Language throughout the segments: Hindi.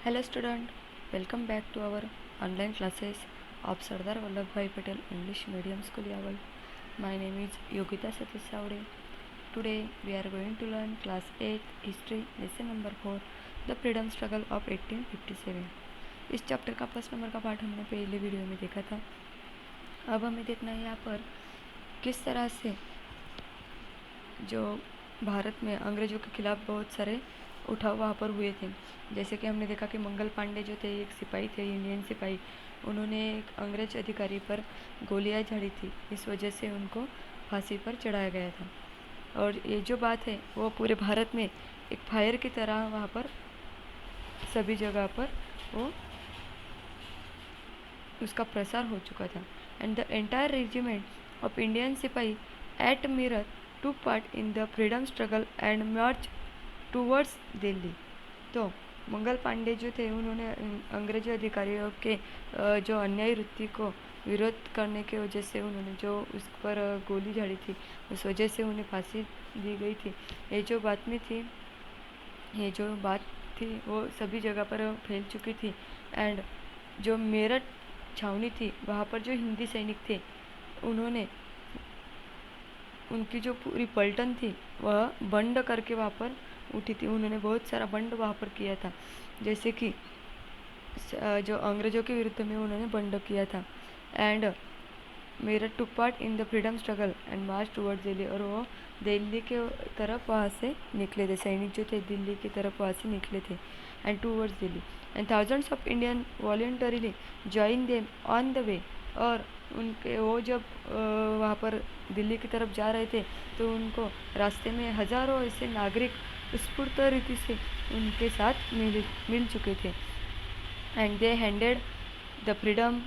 Hello student, welcome back to our online classes of Sardar Vallabhbhai Patel English Medium School Yaval. My name is Yogita Satish Savde. Today we are going to learn class 8 history lesson number 4 the freedom struggle of 1857. इस चैप्टर का फर्स्ट नंबर का पार्ट हमने पहले वीडियो में देखा था। अब हमें देखना है यहाँ पर किस तरह से जो भारत में अंग्रेज़ों के खिलाफ बहुत सारे उठाव वहाँ पर हुए थे। जैसे कि हमने देखा कि मंगल पांडे जो थे एक सिपाही थे, इंडियन सिपाही, उन्होंने एक अंग्रेज अधिकारी पर गोलियां झाड़ी थी। इस वजह से उनको फांसी पर चढ़ाया गया था। और ये जो बात है वो पूरे भारत में एक फायर की तरह वहाँ पर सभी जगह पर वो उसका प्रसार हो चुका था। And the entire regiment of Indian sipahi at Meerut took part in the freedom struggle and march towards Delhi. तो मंगल पांडे जो थे उन्होंने अंग्रेजी अधिकारियों के जो अन्यायी वृत्ति को विरोध करने की वजह से उन्होंने जो उस पर गोली झाड़ी थी, उस वजह से उन्हें फांसी दी गई थी। ये जो बात थी वो सभी जगह पर फैल चुकी थी। एंड जो मेरठ छावनी थी वहाँ पर जो हिंदी सैनिक थे उन्होंने उनकी जो पूरी पलटन थी वह बंड करके वहाँ पर उठी थी। उन्होंने बहुत सारा बंड वहाँ पर किया था, जैसे कि जो अंग्रेज़ों के विरुद्ध में उन्होंने बंड किया था। And Meerut took part in the freedom struggle and march towards Delhi, और वो दिल्ली के तरफ वहाँ से निकले थे। सैनिक जो थे दिल्ली की तरफ वहाँ से निकले थे and towards Delhi. And thousands of Indian voluntarily join them on the way, और उनके वो जब वहाँ पर दिल्ली की तरफ जा रहे थे तो उनको रास्ते में हज़ारों ऐसे नागरिक स्फूर्त रीति से उनके साथ मिल चुके थे। And they handed the freedom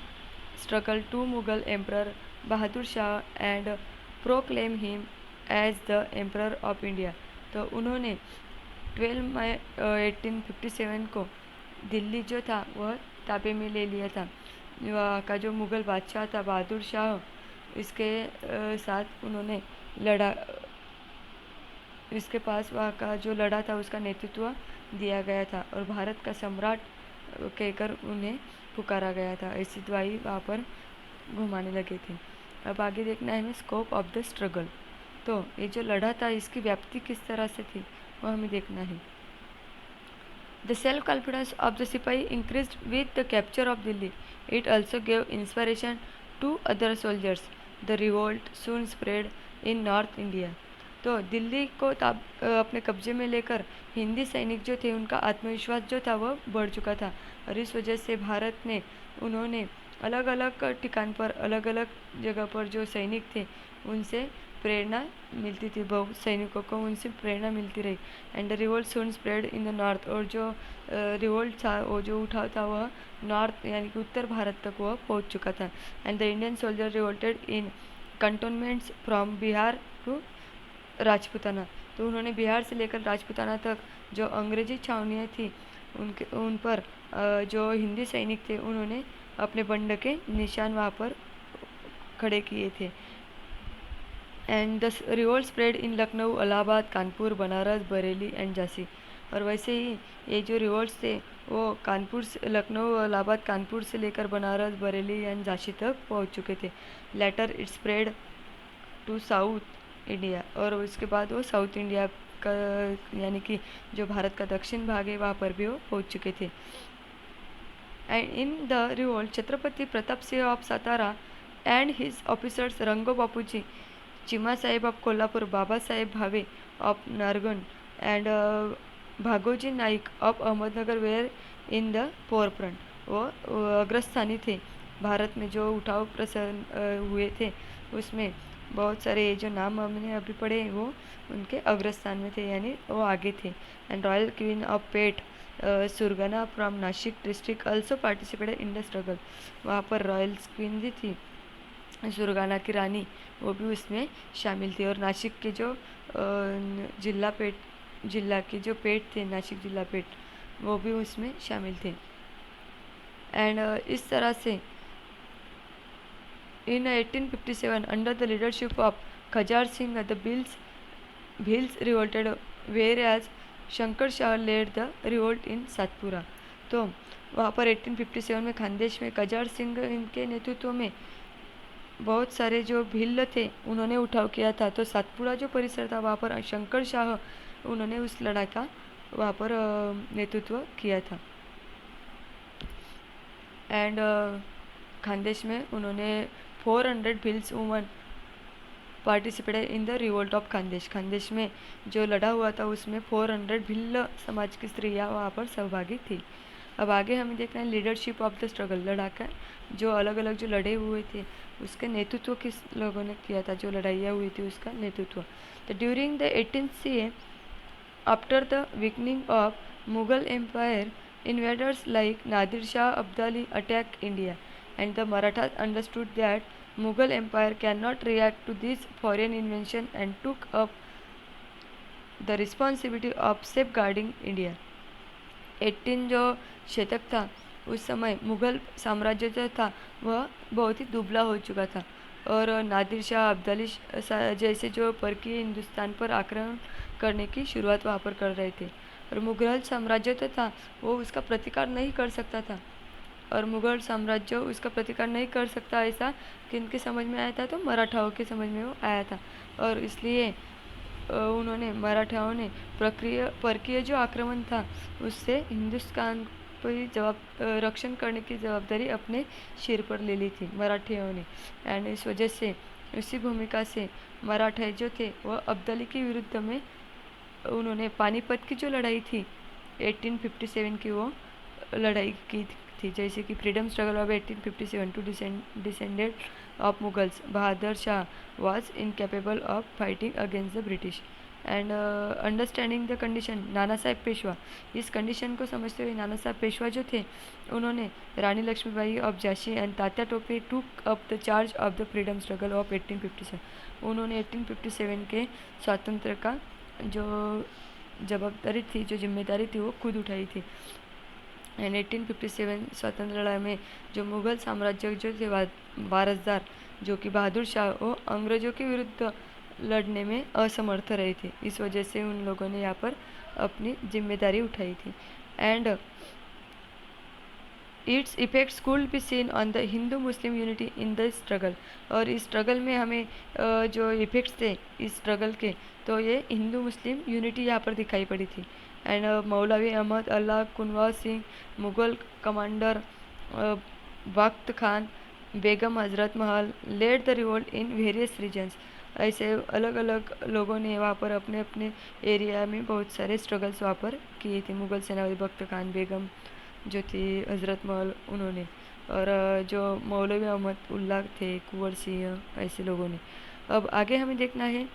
struggle to Mughal Emperor Bahadur Shah and proclaim him as the Emperor of India। तो उन्होंने 12 मई 1857 को दिल्ली जो था वह ताबे में ले लिया था। वहाँ का जो मुग़ल बादशाह था बहादुर शाह, इसके साथ उन्होंने लड़ा। इसके पास वहाँ का जो लड़ा था उसका नेतृत्व दिया गया था और भारत का सम्राट कहकर उन्हें पुकारा गया था। ऐसी दवाई वहाँ पर घुमाने लगे थे। अब आगे देखना है हमें स्कोप ऑफ द स्ट्रगल। तो ये जो लड़ा था इसकी व्याप्ति किस तरह से थी वो हमें देखना है। The self confidence of the sipahi increased with the capture of Delhi. It also gave inspiration to other soldiers. The revolt soon spread in North India. तो दिल्ली को अपने कब्जे में लेकर हिंदी सैनिक जो थे उनका आत्मविश्वास जो था वह बढ़ चुका था, और इस वजह से भारत ने उन्होंने अलग अलग ठिकान पर अलग अलग जगह पर जो सैनिक थे उनसे प्रेरणा मिलती थी। बहुत सैनिकों को उनसे प्रेरणा मिलती रही। And revolt soon spread in the north, और जो रिवोल्ट था वो जो उठाव था वह नॉर्थ यानी कि उत्तर भारत तक वह पहुंच चुका था। And the Indian soldier revolted in cantonments from Bihar to Rajputana. तो उन्होंने बिहार से लेकर राजपूताना तक जो अंग्रेजी छावनियाँ थी उन पर जो हिंदी सैनिक थे उन्होंने अपने बंड के निशान वहाँ पर खड़े किए थे। And the revolt spread in Lucknow, Allahabad, Kanpur, Banaras, Bareilly and Jhansi. और वैसे ही ये जो रिवोल्ट्स थे वो कानपुर से लखनऊ, इलाहाबाद, कानपुर से लेकर बनारस, बरेली एंड झांसी तक पहुँच चुके थे। Later it spread to south India, और उसके बाद वो साउथ इंडिया का यानी कि जो भारत का दक्षिण भाग है वहाँ पर भी वो पहुँच चुके थे। And in the revolt Chhatrapati Pratap Singh of Satara and his officers Rango Bapuji, Chima Saheb of Kolhapur, Baba Saheb Bhave of Nargund and Bhagoji Naik of Ahmednagar were in the forefront. वो अग्रस्थानी थे। भारत में जो उठाव प्रसन्न हुए थे उसमें बहुत सारे जो नाम हमने अभी पढ़े वो उनके अग्रस्थान में थे, यानी वो आगे थे। And royal queen of Peth Surgana from Nashik district also participated in the struggle. वहाँ पर रॉयल क्वीन जी थी सुरगाना की रानी, वो भी उसमें शामिल थी। और नासिक के जो जिला के जो पेट थे, नासिक जिला पेट, वो भी उसमें शामिल थे। एंड इस तरह से in 1857 under the leadership of Khajar Singh the Bhils revolted, whereas Shankar Shah led the revolt in Satpura। तो वहाँ पर 1857 में खानदेश में कजार सिंह इनके नेतृत्व में बहुत सारे जो भिल्ल थे उन्होंने उठाव किया था। तो सातपुड़ा जो परिसर था वहाँ पर शंकर शाह उन्होंने उस लड़ाई का वहाँ पर नेतृत्व किया था। एंड खानदेश में उन्होंने 400 Bhils woman participated in the revolt of Khandesh. Khandesh में जो लड़ा हुआ था उसमें 400 भिल्ल समाज की स्त्रियाँ वहाँ पर सहभागी थी। अब आगे हमें देखना है लीडरशिप ऑफ द स्ट्रगल, लड़ाका जो अलग अलग जो लड़े हुए थे उसके नेतृत्व किस लोगों ने किया था, जो लड़ाइयाँ हुई थी उसका नेतृत्व। तो during the 18th CE after the weakening of Mughal empire, invaders like Nadir Shah Abdali attacked India, and the Marathas understood that Mughal Empire cannot react to this foreign invasion and took up the responsibility of safeguarding India. 18 जो शतक था उस समय मुग़ल साम्राज्य जो था वह बहुत ही दुबला हो चुका था और नादिर शाह अब्दाली जैसे जो परकीय हिंदुस्तान पर आक्रमण करने की शुरुआत वहाँ पर कर रहे थे और मुग़ल साम्राज्य तो था वो उसका प्रतिकार नहीं कर सकता था और मुग़ल साम्राज्य उसका प्रतिकार नहीं कर सकता ऐसा किनके समझ में आया था, तो मराठाओं के समझ में वो आया था और इसलिए उन्होंने मराठाओं ने परकीय जो आक्रमण था उससे हिंदुस्तान पर रक्षण करने की जवाबदारी अपने सिर पर ले ली थी मराठियों ने। एंड इस वजह से इसी भूमिका से मराठे जो थे वह अब्दाली के विरुद्ध में उन्होंने पानीपत की जो लड़ाई थी 1857 की वो लड़ाई की थी, जैसे कि freedom struggle of 1857 to descended of Mughals. Bahadur Shah was incapable of fighting against the British and understanding the condition, Nana Sahib Peshwa, इस कंडीशन को समझते हुए नाना साहेब पेशवा जो थे उन्होंने रानी लक्ष्मीबाई ऑफ झांसी एंड तात्या टोपे टूक up the charge of the freedom struggle of 1857। उन्होंने 1857 के स्वातंत्र का जो जवाबदारी थी, जो जिम्मेदारी थी वो खुद उठाई थी। एंड 1857 स्वतंत्र लड़ाई में जो मुग़ल साम्राज्य जो थे वारसदार जो कि बहादुर शाह वो अंग्रेज़ों के विरुद्ध लड़ने में असमर्थ रहे थे, इस वजह से उन लोगों ने यहाँ पर अपनी जिम्मेदारी उठाई थी। And it's effects could be seen on the Hindu Muslim unity in the struggle, और इस स्ट्रगल में हमें जो इफेक्ट्स थे इस स्ट्रगल के, तो ये हिंदू मुस्लिम यूनिटी यहाँ पर दिखाई पड़ी थी। And Maulvi Ahmadullah Kunwar Singh, Mughal commander Bakht Khan, Begum Hazrat Mahal led the revolt in various regions. ऐसे अलग अलग लोगों ने वहाँ पर अपने अपने एरिया में बहुत सारे स्ट्रगल्स वहाँ पर किए थे। मुग़ल सेनापति बख्त खान, बेगम जो थी हजरत महल उन्होंने, और जो मौलवी अहमद उल्लाह थे, कुंवर सिंह, ऐसे लोगों ने। अब आगे हमें देखना है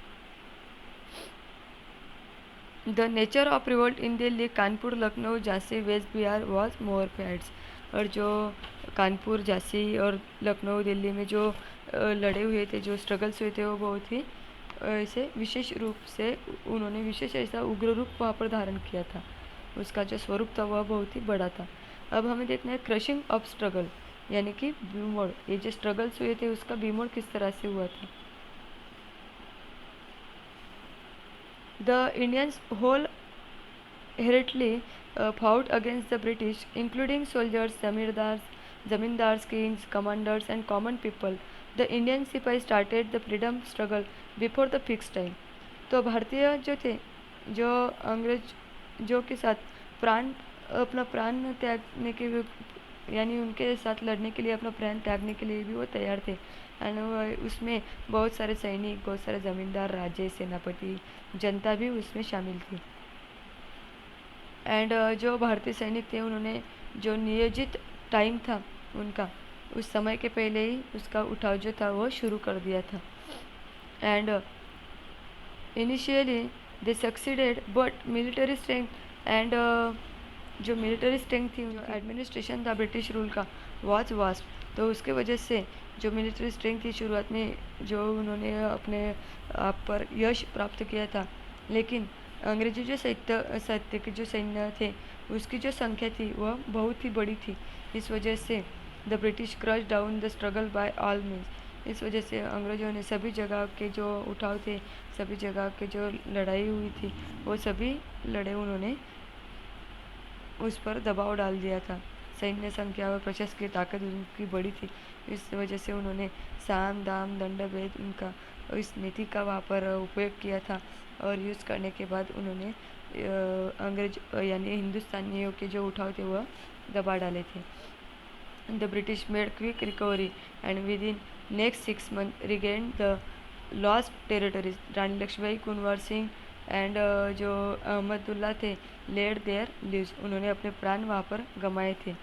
the nature of revolt in Delhi, Kanpur, Lucknow, Jhansi, west Bihar was more fights. और जो कानपुर, झांसी और लखनऊ, दिल्ली में जो लड़े हुए थे, जो स्ट्रगल्स हुए थे, वो बहुत ही ऐसे विशेष रूप से उन्होंने विशेष ऐसा उग्र रूप वहाँ पर धारण किया था, उसका जो स्वरूप था वह बहुत ही बड़ा था। अब हमें देखना है क्रशिंग ऑफ स्ट्रगल, यानी कि बीमोड़, ये जो स्ट्रगल्स हुए थे उसका बीमोड़ किस तरह से हुआ था। The Indians wholeheartedly fought against the British, including soldiers, zamindars, kings, commanders, and common people. The Indian सिपाही started the freedom struggle before the fixed time. तो भारतीय जो थे, जो अंग्रेजों के साथ अपना प्राण त्यागने के, यानी उनके साथ लड़ने के लिए अपना प्राण त्यागने के लिए भी वो तैयार थे। एंड उसमें बहुत सारे सैनिक, बहुत सारे ज़मींदार, राजे, सेनापति, जनता भी उसमें शामिल थी। एंड जो भारतीय सैनिक थे उन्होंने जो नियोजित टाइम था उनका, उस समय के पहले ही उसका उठाव जो था वो शुरू कर दिया था। And initially they succeeded but military strength and जो मिलिट्री स्ट्रेंथ थी, जो एडमिनिस्ट्रेशन था ब्रिटिश रूल का वॉज वास्ट, तो उसके वजह से जो मिलिट्री स्ट्रेंथ थी शुरुआत में जो उन्होंने अपने आप पर यश प्राप्त किया था, लेकिन अंग्रेजी जो सत्य के जो सैन्य थे उसकी जो संख्या थी वह बहुत ही बड़ी थी। इस वजह से the British crush down the struggle by all means, इस वजह से अंग्रेज़ों ने सभी जगह के जो उठाव थे, सभी जगह के जो लड़ाई हुई थी वो सभी लड़े उन्होंने उस पर दबाव डाल दिया था। सैन्य संख्या और प्रशासक की ताकत उनकी बड़ी थी, इस वजह से उन्होंने साम दाम दंड भेद उनका इस नीति का वहाँ पर उपयोग किया था। और यूज़ करने के बाद उन्होंने अंग्रेज यानी हिंदुस्तानियों के जो उठाव थे वह दबा डाले थे। The British made quick recovery and within next 6 months regained the lost territories. Rani Lakshmibai, Kunwar Singh and जो अहमदुल्ला थे लेड देयर लिव्स, उन्होंने अपने प्राण वहाँ पर गंवाए थे।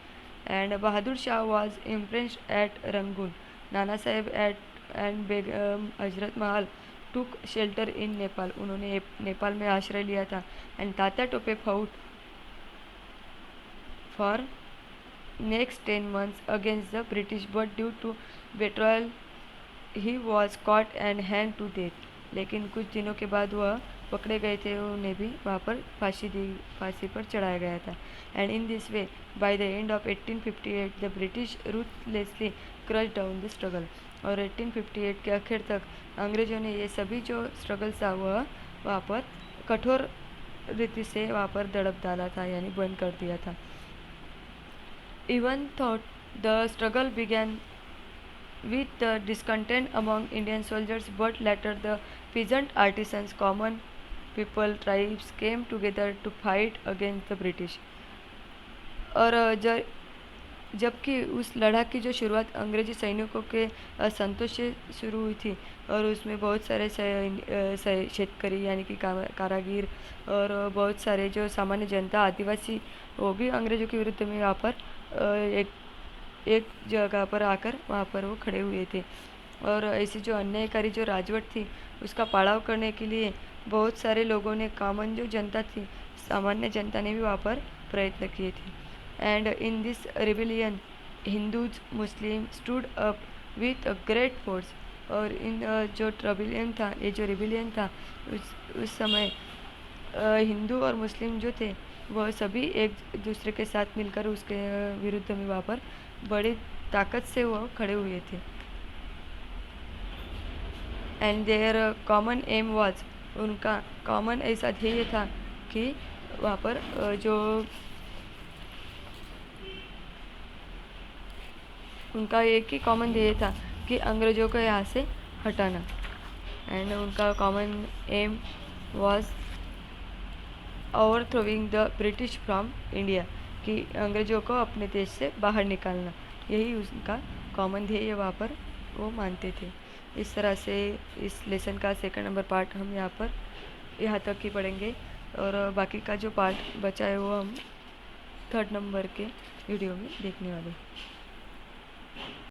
And Bahadur Shah was impressed at Rangoon, Nana Sahib eight and Begum Hazrat Mahal took shelter in Nepal, उन्होंने नेपाल में आश्रय लिया था। And Tatya Tope fought for next 10 months against the British, but due to betrayal he was caught and hanged to death. लेकिन कुछ दिनों के बाद वह पकड़े गए थे, उन्हें भी वहाँ पर फांसी पर चढ़ाया गया था। And in this way by the end of 1858 the British ruthlessly crush down the struggle, और 1858 के आखिर तक अंग्रेजों ने ये सभी जो स्ट्रगल था वह वहाँ पर कठोर रीति से वहाँ पर दड़प डाला था, यानी बंद कर दिया था। Even though the struggle began with the discontent among Indian soldiers, but later the peasant artisans, common people, tribes came together to fight against the British. और जबकि उस लड़ाई की जो शुरुआत अंग्रेजी सैनिकों के असंतोष से शुरू हुई थी, और उसमें बहुत सारे शेतकरी यानी कि कारागिर और बहुत सारे जो सामान्य जनता, आदिवासी, वो भी अंग्रेजों के विरुद्ध में वहाँ पर एक जगह पर आकर वहाँ पर वो खड़े हुए थे। और ऐसी जो अन्यायकारी जो राजवट थी उसका पड़ाव करने के लिए बहुत सारे लोगों ने, कॉमन जो जनता थी, सामान्य जनता ने भी वहाँ पर प्रयत्न किए थे। And in this rebellion Hindus Muslim stood up with a great force, और इन जो रिबिलियन था, ये जो रिबिलियन था उस समय हिंदू और मुस्लिम जो थे वह सभी एक दूसरे के साथ मिलकर उसके विरुद्ध में वहाँ पर बड़ी ताकत से वो खड़े हुए थे। And their common aim was, उनका कॉमन ऐसा ध्येय था कि वहाँ पर जो उनका एक ही कॉमन ध्येय था कि अंग्रेज़ों को यहाँ से हटाना। एंड उनका common aim was overthrowing the British from India, कि अंग्रेज़ों को अपने देश से बाहर निकालना, यही उनका कॉमन ध्येय वहाँ पर वो मानते थे। इस तरह से इस लेसन का सेकंड नंबर पार्ट हम यहाँ तक ही पढ़ेंगे, और बाकी का जो पार्ट बचा है वो हम थर्ड नंबर के वीडियो में देखने वाले हैं।